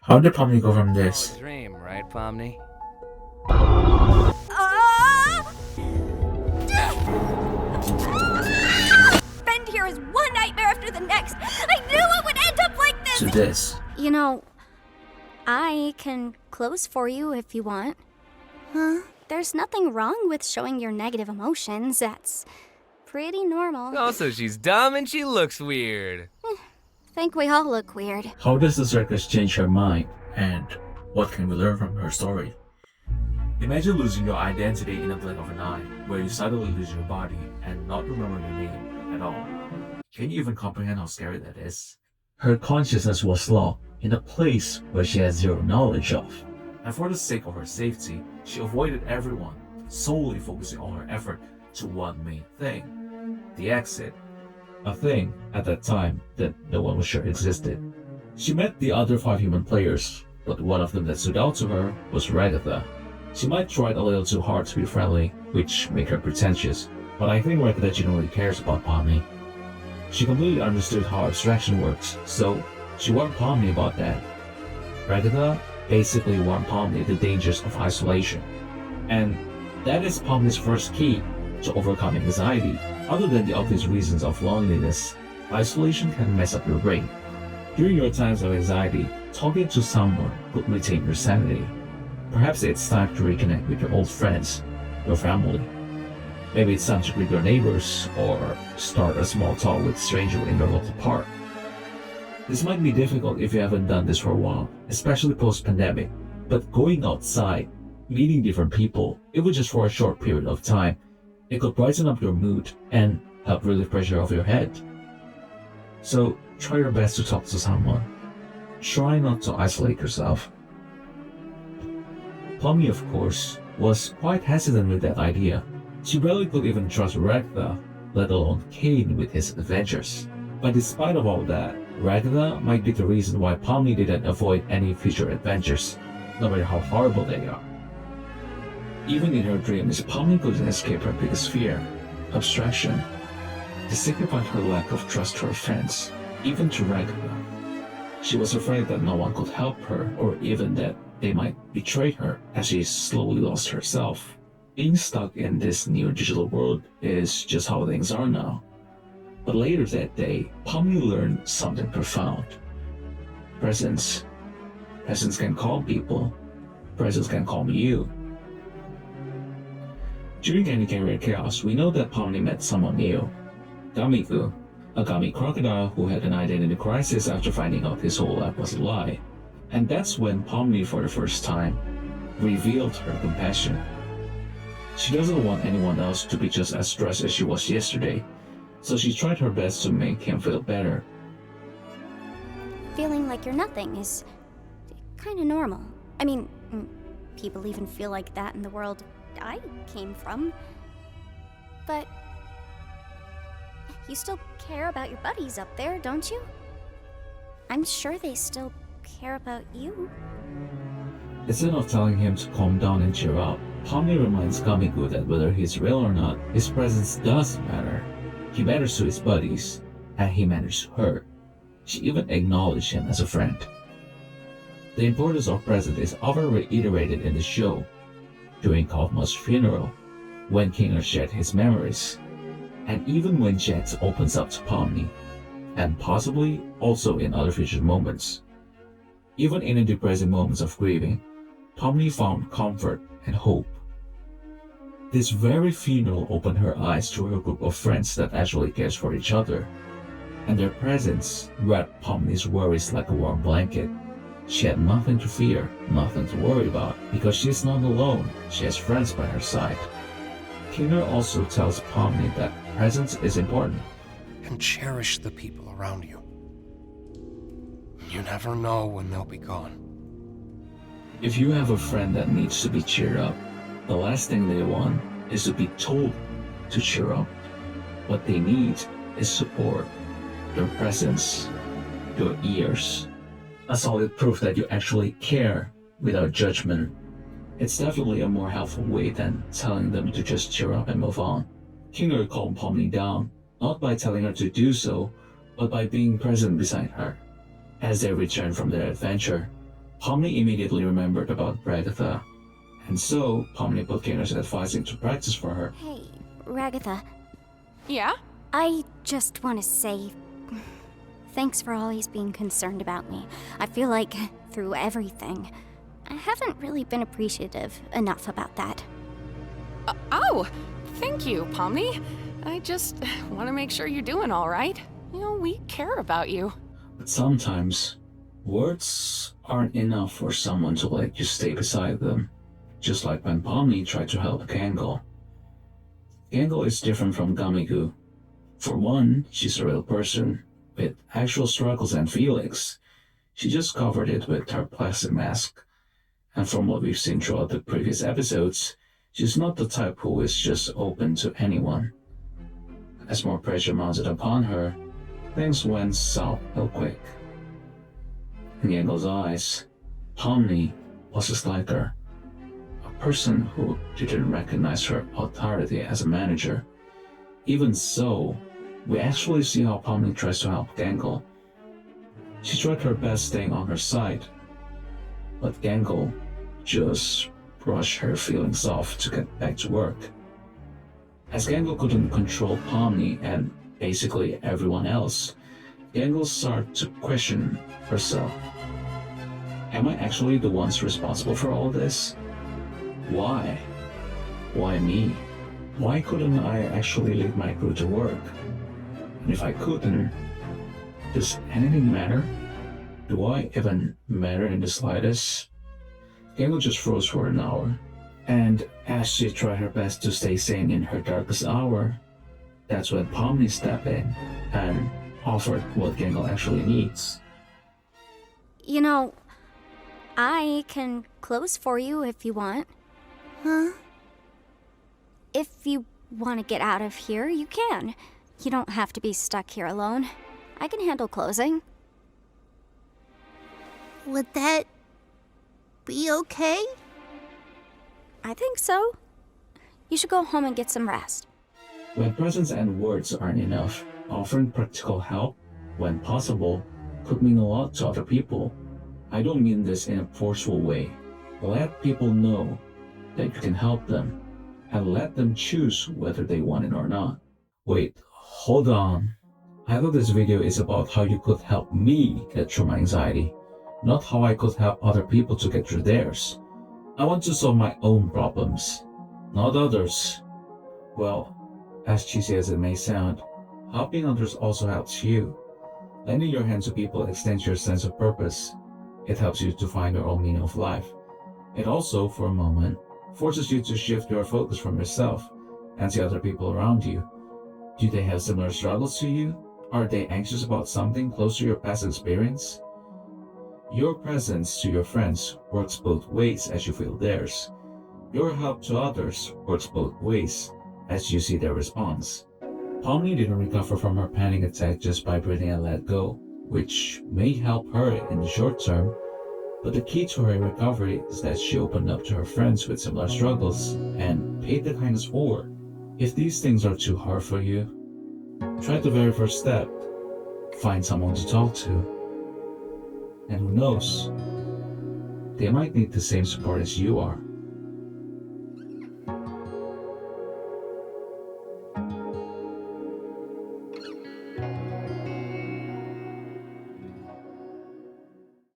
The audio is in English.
How did Pomni go from All this? a dream, right, Pomni? Ah! Spend here is one nightmare after the next. I knew it would end up like To this. this? You know, I can close for you if you want. Huh? There's nothing wrong with showing your negative emotions. That's pretty normal. Also, she's dumb and she looks weird. Think we all look weird. How does the circus change her mind? And what can we learn from her story? Imagine losing your identity in a blink of an eye, where you suddenly lose your body and not remember your name at all. Can you even comprehend how scary that is? Her consciousness was locked in a place where she had zero knowledge of. And for the sake of her safety, she avoided everyone, solely focusing all her effort to one main thing: the exit. A thing, at that time, that no one was sure existed. She met the other 5 human players, but one of them that stood out to her was Ragatha. She might try a little too hard to be friendly, which made her pretentious, but I think Ragatha genuinely cares about Pomni. She completely understood how abstraction works, so she warned Pomni about that. Ragatha basically warned Pomni the dangers of isolation, and that is Pomni's first key to overcoming anxiety. Other than the obvious reasons of loneliness, isolation can mess up your brain. During your times of anxiety, talking to someone could retain your sanity. Perhaps it's time to reconnect with your old friends, your family. Maybe it's time to greet your neighbors or start a small talk with a stranger in your local park. This might be difficult if you haven't done this for a while, especially post-pandemic, but going outside, meeting different people, even just for a short period of time, it could brighten up your mood and help relieve pressure off your head. So try your best to talk to someone. Try not to isolate yourself. Pomni, of course, was quite hesitant with that idea. She barely could even trust Ragda, let alone Cain with his adventures. But despite of all that, Ragda might be the reason why Pomni didn't avoid any future adventures, no matter how horrible they are. Even in her dreams, Pomni couldn't escape her biggest fear: abstraction. This signified her lack of trust to her friends, even to Ragda. She was afraid that no one could help her, or even that they might betray her as she slowly lost herself. Being stuck in this new digital world is just how things are now. But later that day, Pomni learned something profound. Presence. Presence can calm people. Presence can calm you. During any career chaos, we know that Pomni met someone new. Gamiku, a gummy crocodile who had an identity crisis after finding out his whole life was a lie. And that's when Pomni, for the first time, revealed her compassion. She doesn't want anyone else to be just as stressed as she was yesterday, so she tried her best to make him feel better. Feeling like you're nothing is kinda normal. I mean, people even feel like that in the world I came from. But you still care about your buddies up there, don't you? I'm sure they still care about you. Instead of telling him to calm down and cheer up, Pomni reminds Gamiku that whether he's real or not, his presence does matter. He matters to his buddies, and he matters to her. She even acknowledged him as a friend. The importance of presence is often reiterated in the show. During Kaufman's funeral, when Kinger shared his memories, and even when Jax opens up to Pomni, and possibly also in other future moments. Even in the depressing moments of grieving, Pomni found comfort and hope. This very funeral opened her eyes to her group of friends that actually cares for each other, and their presence wrapped Pomni's worries like a warm blanket. She had nothing to fear, nothing to worry about, because she is not alone, she has friends by her side. Kinger also tells Pomni that presence is important. And cherish the people around you. You never know when they'll be gone. If you have a friend that needs to be cheered up, the last thing they want is to be told to cheer up. What they need is support, your presence, your ears. A solid proof that you actually care without judgment. It's definitely a more helpful way than telling them to just cheer up and move on. Kinger calmed Pomni down, not by telling her to do so, but by being present beside her. As they returned from their adventure, Pomni immediately remembered about Ragatha, and so Pomni put Kainer's advising to practice for her. Hey, Ragatha, Yeah? I just want to say thanks for always being concerned about me. I feel like through everything, I haven't really been appreciative enough about that. Oh, thank you, Pomni. I just want to make sure you're doing all right. You know, we care about you. But sometimes, words aren't enough for someone to let you stay beside them. Just like when Pomni tried to help Gangle. Gangle is different from Gamigu. For one, she's a real person, with actual struggles and feelings. She just covered it with her plastic mask. And from what we've seen throughout the previous episodes, she's not the type who is just open to anyone. As more pressure mounted upon her, things went south real quick. In Gangle's eyes, Pomni was just like her. A person who didn't recognize her authority as a manager. Even so, we actually see how Pomni tries to help Gangle. She tried her best staying on her side, but Gangle just brushed her feelings off to get back to work. As Gangle couldn't control Pomni and basically everyone else, Gangle started to question herself. Am I actually the ones responsible for all this? Why? Why me? Why couldn't I actually lead my crew to work? And if I couldn't, does anything matter? Do I even matter in the slightest? Gangle just froze for an hour, and as she tried her best to stay sane in her darkest hour, that's when Pomni stepped in and offered what Gangle actually needs. You know, I can close for you if you want. Huh? If you want to get out of here, you can. You don't have to be stuck here alone. I can handle closing. Would that be okay? I think so. You should go home and get some rest. When presence and words aren't enough, offering practical help, when possible, could mean a lot to other people. I don't mean this in a forceful way. Let people know that you can help them, and let them choose whether they want it or not. Wait, hold on. I thought this video is about how you could help me get through my anxiety, not how I could help other people to get through theirs. I want to solve my own problems, not others. Well, as cheesy as it may sound, helping others also helps you. Lending your hand to people extends your sense of purpose. It helps you to find your own meaning of life. It also, for a moment, forces you to shift your focus from yourself and see other people around you. Do they have similar struggles to you? Are they anxious about something close to your past experience? Your presence to your friends works both ways as you feel theirs. Your help to others works both ways as you see their response. Pomni didn't recover from her panic attack just by breathing and let go, which may help her in the short term, but the key to her recovery is that she opened up to her friends with similar struggles and paid the kindness forward. If these things are too hard for you, try the very first step. Find someone to talk to. And who knows, they might need the same support as you are.